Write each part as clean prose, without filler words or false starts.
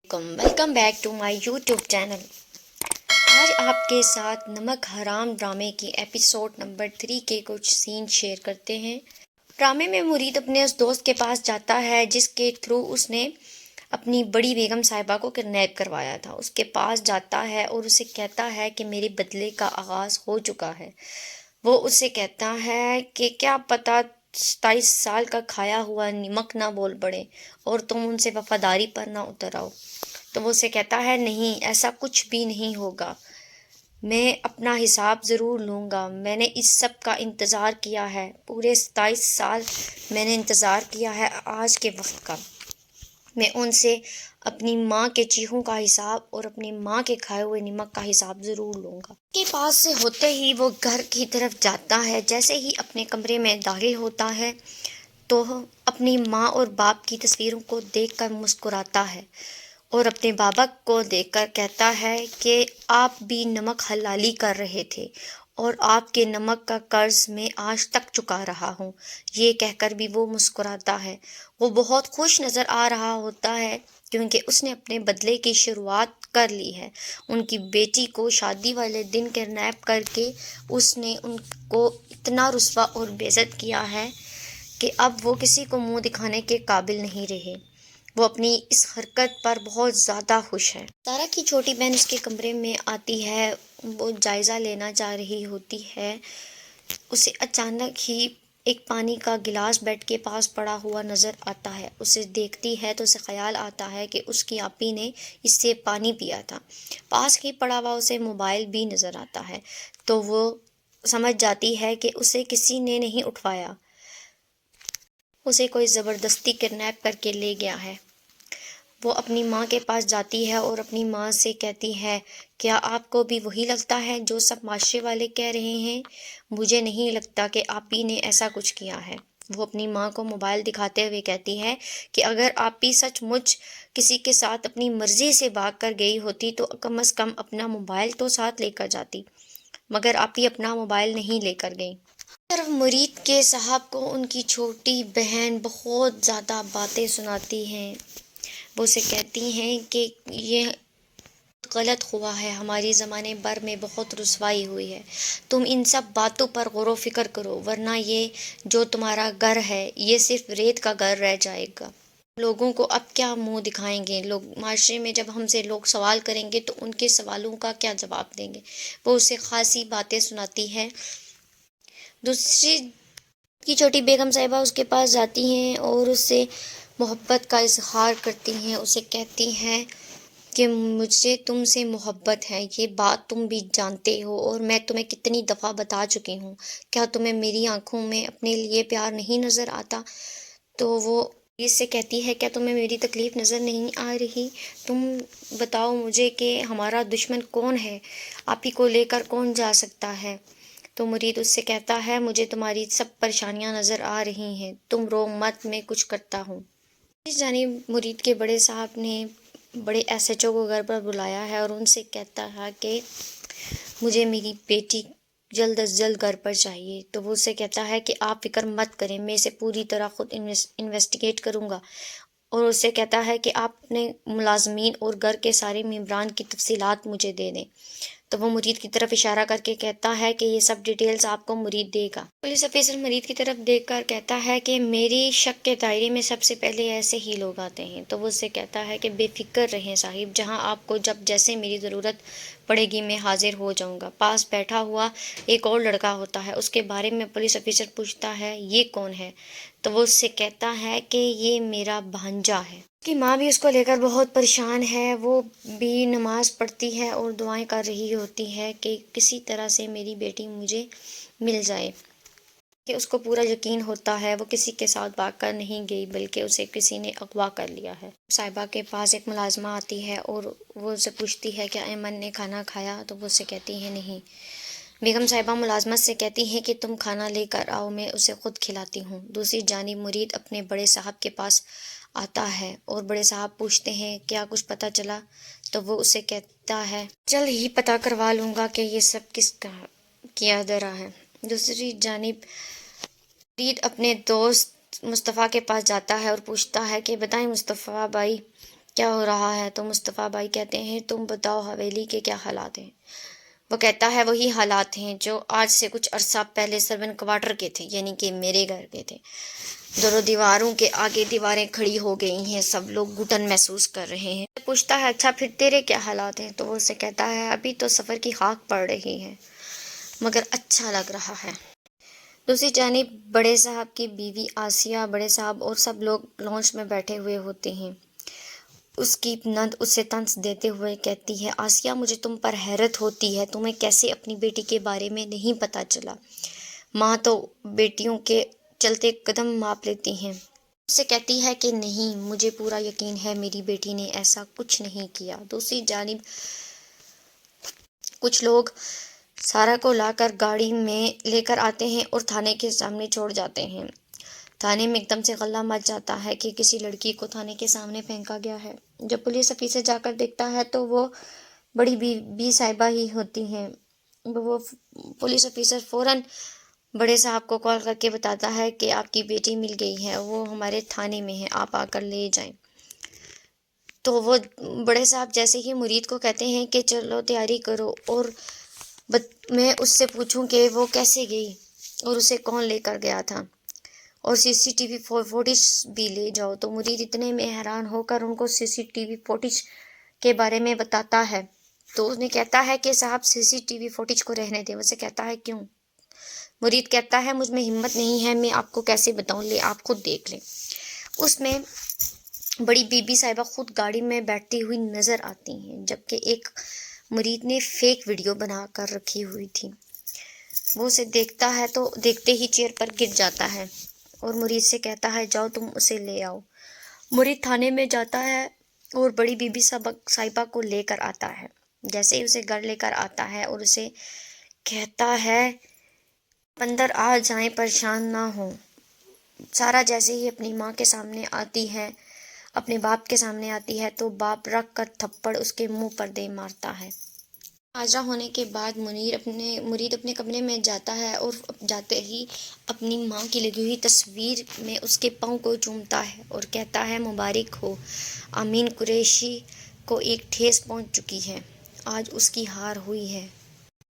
Welcome back to my YouTube channel. آج آپ کے ساتھ نمک حرام ڈرامے کی ایپیسوڈ نمبر 3 کے کچھ سین شیئر کرتے ہیں۔ ڈرامے میں مرید اپنے اس دوست کے پاس جاتا ہے جس کے تھرو اس نے اپنی بڑی بیگم صاحبہ کو کڈنیپ کروایا تھا۔ اس کے پاس جاتا ہے اور اسے کہتا ہے کہ میرے بدلے کا آغاز ہو چکا ہے۔ وہ اسے کہتا ہے کہ کیا پتہ 27 سال کا کھایا ہوا نمک نہ بول پڑے اور تم ان سے وفاداری پر نہ اتر آؤ۔ تو وہ اسے کہتا ہے نہیں، ایسا کچھ بھی نہیں ہوگا، میں اپنا حساب ضرور لوں گا۔ میں نے اس سب کا انتظار کیا ہے، پورے 27 سال میں نے انتظار کیا ہے آج کے وقت کا۔ میں ان سے اپنی ماں کے چیخوں کا حساب اور اپنی ماں کے کھائے ہوئے نمک کا حساب ضرور لوں گا۔ کے پاس سے ہوتے ہی وہ گھر کی طرف جاتا ہے۔ جیسے ہی اپنے کمرے میں داخل ہوتا ہے تو اپنی ماں اور باپ کی تصویروں کو دیکھ کر مسکراتا ہے اور اپنے بابا کو دیکھ کر کہتا ہے کہ آپ بھی نمک حلالی کر رہے تھے اور آپ کے نمک کا قرض میں آج تک چکا رہا ہوں۔ یہ کہہ کر بھی وہ مسکراتا ہے۔ وہ بہت خوش نظر آ رہا ہوتا ہے کیونکہ اس نے اپنے بدلے کی شروعات کر لی ہے۔ ان کی بیٹی کو شادی والے دن کڈنیپ کر کے اس نے ان کو اتنا رسوا اور بے عزت کیا ہے کہ اب وہ کسی کو منہ دکھانے کے قابل نہیں رہے۔ وہ اپنی اس حرکت پر بہت زیادہ خوش ہے۔ سارا کی چھوٹی بہن اس کے کمرے میں آتی ہے، وہ جائزہ لینا چاہ رہی ہوتی ہے۔ اسے اچانک ہی ایک پانی کا گلاس بیڈ کے پاس پڑا ہوا نظر آتا ہے۔ اسے دیکھتی ہے تو اسے خیال آتا ہے کہ اس کی آپی نے اس سے پانی پیا تھا۔ پاس ہی پڑا ہوا اسے موبائل بھی نظر آتا ہے تو وہ سمجھ جاتی ہے کہ اسے کسی نے نہیں اٹھوایا، اسے کوئی زبردستی کڈنیپ کر کے لے گیا ہے۔ وہ اپنی ماں کے پاس جاتی ہے اور اپنی ماں سے کہتی ہے کیا آپ کو بھی وہی لگتا ہے جو سب معاشرے والے کہہ رہے ہیں؟ مجھے نہیں لگتا کہ آپی نے ایسا کچھ کیا ہے۔ وہ اپنی ماں کو موبائل دکھاتے ہوئے کہتی ہے کہ اگر آپی سچ مچ کسی کے ساتھ اپنی مرضی سے بھاگ کر گئی ہوتی تو کم از کم اپنا موبائل تو ساتھ لے کر جاتی، مگر آپی اپنا موبائل نہیں لے کر گئی۔ طرف مرید کے صاحب کو ان کی چھوٹی بہن بہت زیادہ باتیں سناتی ہیں۔ وہ اسے کہتی ہیں کہ یہ غلط ہوا ہے، ہماری زمانے بھر میں بہت رسوائی ہوئی ہے، تم ان سب باتوں پر غور و فکر کرو ورنہ یہ جو تمہارا گھر ہے یہ صرف ریت کا گھر رہ جائے گا۔ لوگوں کو اب کیا منہ دکھائیں گے؟ لوگ معاشرے میں جب ہم سے لوگ سوال کریں گے تو ان کے سوالوں کا کیا جواب دیں گے؟ وہ اسے خاصی باتیں سناتی ہے۔ دوسری کی چھوٹی بیگم صاحبہ اس کے پاس جاتی ہیں اور اس سے محبت کا اظہار کرتی ہیں۔ اسے کہتی ہیں کہ مجھے تم سے محبت ہے، یہ بات تم بھی جانتے ہو اور میں تمہیں کتنی دفعہ بتا چکی ہوں، کیا تمہیں میری آنکھوں میں اپنے لیے پیار نہیں نظر آتا؟ تو وہ اس سے کہتی ہے کیا تمہیں میری تکلیف نظر نہیں آ رہی؟ تم بتاؤ مجھے کہ ہمارا دشمن کون ہے؟ آپ ہی کو لے کر کون جا سکتا ہے؟ تو مرید اس سے کہتا ہے مجھے تمہاری سب پریشانیاں نظر آ رہی ہیں، تم رو مت، میں کچھ کرتا ہوں۔ اس جانب مرید کے بڑے صاحب نے بڑے ایس ایچ او کو گھر پر بلایا ہے اور ان سے کہتا ہے کہ مجھے میری بیٹی جلد از جلد گھر پر چاہیے۔ تو وہ اسے کہتا ہے کہ آپ فکر مت کریں، میں اسے پوری طرح خود انویسٹیگیٹ کروں گا، اور اسے کہتا ہے کہ آپ اپنے ملازمین اور گھر کے سارے ممبران کی تفصیلات مجھے دے دیں۔ تو وہ مرید کی طرف اشارہ کر کے کہتا ہے کہ یہ سب ڈیٹیلز آپ کو مرید دے گا۔ پولیس افیسر مرید کی طرف دیکھ کر کہتا ہے کہ میری شک کے دائرے میں سب سے پہلے ایسے ہی لوگ آتے ہیں۔ تو وہ اس سے کہتا ہے کہ بے فکر رہیں صاحب، جہاں آپ کو جب جیسے میری ضرورت پڑے گی میں حاضر ہو جاؤں گا۔ پاس بیٹھا ہوا ایک اور لڑکا ہوتا ہے، اس کے بارے میں پولیس افیسر پوچھتا ہے یہ کون ہے؟ تو وہ اس سے کہتا ہے کہ یہ میرا بھانجا ہے۔ اس کی ماں بھی اس کو لے کر بہت پریشان ہے، وہ بھی نماز پڑھتی ہے اور دعائیں کر رہی ہوتی ہے کہ کسی طرح سے میری بیٹی مجھے مل جائے۔ کہ اس کو پورا یقین ہوتا ہے وہ کسی کے ساتھ بھاگ کر نہیں گئی بلکہ اسے کسی نے اغوا کر لیا ہے۔ صاحبہ کے پاس ایک ملازمہ آتی ہے اور وہ اسے پوچھتی ہے کیا ایمن نے کھانا کھایا؟ تو وہ اسے کہتی ہے نہیں۔ بیگم صاحبہ ملازمت سے کہتی ہیں کہ تم کھانا لے کر آؤ، میں اسے خود کھلاتی ہوں۔ دوسری جانب مرید اپنے بڑے صاحب کے پاس آتا ہے اور بڑے صاحب پوچھتے ہیں کیا کچھ پتہ چلا؟ تو وہ اسے کہتا ہے جلد ہی پتہ کروا لوں گا کہ یہ سب کس کا کیا دھرا ہے۔ دوسری جانب مرید اپنے دوست مصطفیٰ کے پاس جاتا ہے اور پوچھتا ہے کہ بتائیں مصطفیٰ بھائی، کیا ہو رہا ہے؟ تو مصطفیٰ بھائی کہتے ہیں تم بتاؤ حویلی کے کیا حالات ہیں؟ وہ کہتا ہے وہی حالات ہیں جو آج سے کچھ عرصہ پہلے سرون کوارٹر کے تھے، یعنی کہ میرے گھر کے تھے۔ دونوں دیواروں کے آگے دیواریں کھڑی ہو گئی ہیں، سب لوگ گھٹن محسوس کر رہے ہیں۔ پوچھتا ہے اچھا پھر تیرے کیا حالات ہیں؟ تو وہ اسے کہتا ہے ابھی تو سفر کی خاک پڑ رہی ہے مگر اچھا لگ رہا ہے۔ دوسری جانب بڑے صاحب کی بیوی آسیہ، بڑے صاحب اور سب لوگ لانچ میں بیٹھے ہوئے ہوتے ہیں۔ اس کی نند اسے طنز دیتے ہوئے کہتی ہے آسیہ مجھے تم پر حیرت ہوتی ہے، تمہیں کیسے اپنی بیٹی کے بارے میں نہیں پتہ چلا؟ ماں تو بیٹیوں کے چلتے قدم ماپ لیتی ہیں۔ اسے کہتی ہے کہ نہیں، مجھے پورا یقین ہے میری بیٹی نے ایسا کچھ نہیں کیا۔ دوسری جانب کچھ لوگ سارا کو لا کر گاڑی میں لے کر آتے ہیں اور تھانے کے سامنے چھوڑ جاتے ہیں۔ تھانے میں ایک دم سے غلہ مچ جاتا ہے کہ کسی لڑکی کو تھانے کے سامنے پھینکا گیا ہے۔ جب پولیس افسر جا کر دیکھتا ہے تو وہ بڑی بی صاحبہ ہی ہوتی ہیں۔ وہ پولیس افسر فوراً بڑے صاحب کو کال کر کے بتاتا ہے کہ آپ کی بیٹی مل گئی ہے، وہ ہمارے تھانے میں ہے، آپ آ کر لے جائیں۔ تو وہ بڑے صاحب جیسے ہی مرید کو کہتے ہیں کہ چلو تیاری کرو اور میں اس سے پوچھوں کہ وہ کیسے گئی اور اسے کون لے کر گیا تھا، اور سی سی ٹی وی فوٹیج بھی لے جاؤ، تو مرید اتنے میں حیران ہو کر ان کو سی سی ٹی وی فوٹیج کے بارے میں بتاتا ہے۔ تو اس نے کہتا ہے کہ صاحب سی سی ٹی وی فوٹیج کو رہنے دیں۔ اسے کہتا ہے کیوں؟ مرید کہتا ہے مجھ میں ہمت نہیں ہے، میں آپ کو کیسے بتاؤں، لے آپ خود دیکھ لیں۔ اس میں بڑی بی بی صاحبہ خود گاڑی میں بیٹھتی ہوئی نظر آتی ہیں، جبکہ ایک مرید نے فیک ویڈیو بنا کر رکھی ہوئی تھی۔ وہ اسے دیکھتا ہے تو دیکھتے ہی چیئر پر گر جاتا ہے اور مرید سے کہتا ہے جاؤ تم اسے لے آؤ۔ مرید تھانے میں جاتا ہے اور بڑی بی بی صاحبہ کو لے کر آتا ہے۔ جیسے ہی اسے گھر لے کر آتا ہے اور اسے کہتا ہے اندر آ جائیں، پریشان نہ ہوں۔ سارا جیسے ہی اپنی ماں کے سامنے آتی ہے، اپنے باپ کے سامنے آتی ہے تو باپ رکھ کر تھپڑ اس کے منہ پر دے مارتا ہے۔ حاضرہ ہونے کے بعد مرید اپنے کمرے میں جاتا ہے اور جاتے ہی اپنی ماں کی لگی ہوئی تصویر میں اس کے پاؤں کو چومتا ہے اور کہتا ہے مبارک ہو، امین قریشی کو ایک ٹھیس پہنچ چکی ہے، آج اس کی ہار ہوئی ہے۔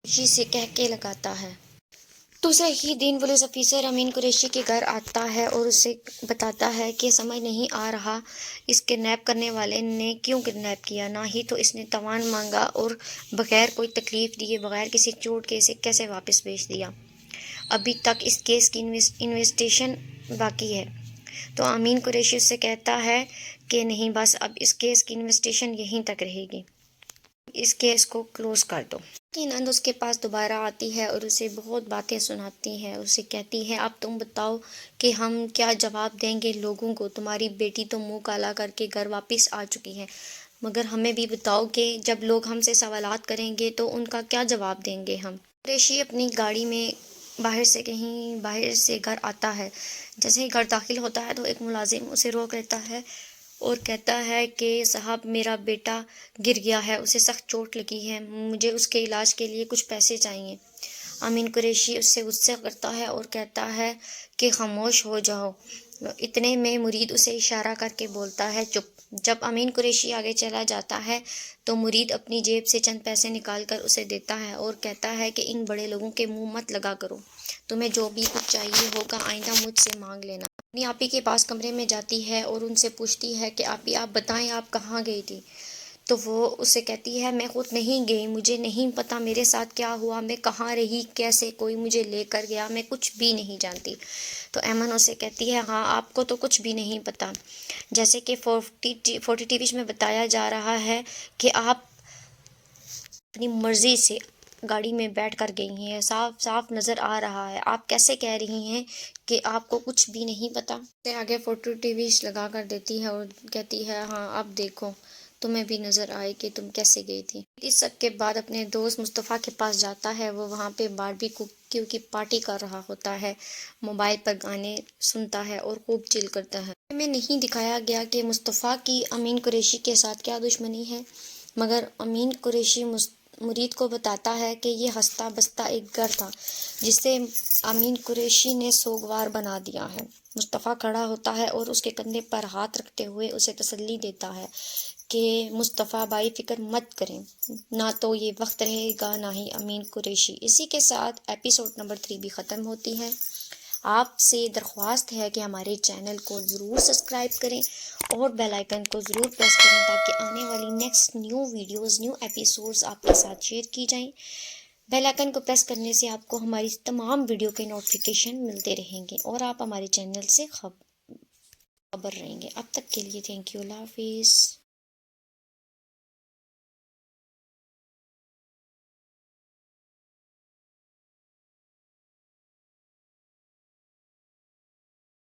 خوشی سے کہہ کے لگاتا ہے۔ دوسرے ہی دن پولیس افسر امین قریشی کے گھر آتا ہے اور اسے بتاتا ہے کہ سمجھ نہیں آ رہا اس کڈنیپ کرنے والے نے کیوں کڈنیپ کیا، نہ ہی تو اس نے تاوان مانگا اور بغیر کوئی تکلیف دیے، بغیر کسی چوٹ کے اسے کیسے واپس بھیج دیا۔ ابھی تک اس کیس کی انویسٹیگیشن باقی ہے۔ تو امین قریشی اس سے کہتا ہے کہ نہیں، بس اب اس کیس کی انویسٹیگیشن یہیں تک رہے گی، اس کیس کو کلوز کر دو۔ کی نند اس کے پاس دوبارہ آتی ہے اور اسے بہت باتیں سناتی ہے۔ اسے کہتی ہے اب تم بتاؤ کہ ہم کیا جواب دیں گے لوگوں کو، تمہاری بیٹی تو منہ کالا کر کے گھر واپس آ چکی ہے، مگر ہمیں بھی بتاؤ کہ جب لوگ ہم سے سوالات کریں گے تو ان کا کیا جواب دیں گے ہم۔ قریشی اپنی گاڑی میں باہر سے گھر آتا ہے۔ جیسے ہی گھر داخل ہوتا ہے تو ایک ملازم اسے روک لیتا ہے اور کہتا ہے کہ صاحب میرا بیٹا گر گیا ہے، اسے سخت چوٹ لگی ہے، مجھے اس کے علاج کے لیے کچھ پیسے چاہیے۔ امین قریشی اس سے غصہ کرتا ہے اور کہتا ہے کہ خاموش ہو جاؤ۔ اتنے میں مرید اسے اشارہ کر کے بولتا ہے چپ۔ جب امین قریشی آگے چلا جاتا ہے تو مرید اپنی جیب سے چند پیسے نکال کر اسے دیتا ہے اور کہتا ہے کہ ان بڑے لوگوں کے منہ مت لگا کرو، تمہیں جو بھی کچھ چاہیے ہوگا آئندہ مجھ سے مانگ لینا۔ اپنی آپی کے پاس کمرے میں جاتی ہے اور ان سے پوچھتی ہے کہ آپی آپ بتائیں آپ کہاں گئی تھی؟ تو وہ اسے کہتی ہے میں خود نہیں گئی، مجھے نہیں پتا میرے ساتھ کیا ہوا، میں کہاں رہی، کیسے کوئی مجھے لے کر گیا، میں کچھ بھی نہیں جانتی۔ تو ایمن اسے کہتی ہے ہاں آپ کو تو کچھ بھی نہیں پتا، جیسے کہ 40 ٹی وی میں بتایا جا رہا ہے کہ آپ اپنی مرضی سے گاڑی میں بیٹھ کر گئی ہیں، صاف صاف نظر آ رہا ہے، آپ کیسے کہہ رہی ہیں کہ آپ کو کچھ بھی نہیں پتا؟ اسے آگے 40 ٹی وی لگا کر دیتی ہے اور کہتی ہے ہاں اب دیکھو تمہیں بھی نظر آئے کہ تم کیسے گئی تھی۔ اس سب کے بعد اپنے دوست مصطفیٰ کے پاس جاتا ہے، وہ وہاں پہ باربیکیو کی پارٹی کر رہا ہوتا ہے، موبائل پر گانے سنتا ہے اور خوب چل کرتا ہے۔ میں نہیں دکھایا گیا کہ مصطفیٰ کی امین قریشی کے ساتھ کیا دشمنی ہے، مگر امین قریشی مرید کو بتاتا ہے کہ یہ ہنستا بستا ایک گھر تھا جسے امین قریشی نے سوگوار بنا دیا ہے۔ مصطفیٰ کھڑا ہوتا ہے اور اس کے کندھے پر ہاتھ رکھتے ہوئے اسے تسلی دیتا ہے کہ مصطفیٰ بھائی فکر مت کریں، نہ تو یہ وقت رہے گا نہ ہی امین قریشی۔ اسی کے ساتھ ایپیسوڈ نمبر 3 بھی ختم ہوتی ہے۔ آپ سے درخواست ہے کہ ہمارے چینل کو ضرور سبسکرائب کریں اور بیل آئیکن کو ضرور پریس کریں تاکہ آنے والی next new videos, new episodes آپ کے ساتھ شیئر کی جائیں۔ بیل آئیکن کو پریس کرنے سے آپ کو ہماری تمام ویڈیو کے نوٹیفیکیشن ملتے رہیں گے اور آپ ہمارے چینل سے خبر رہیں گے۔ اب تک کے لیے تھینک یو، اللہ حافظ۔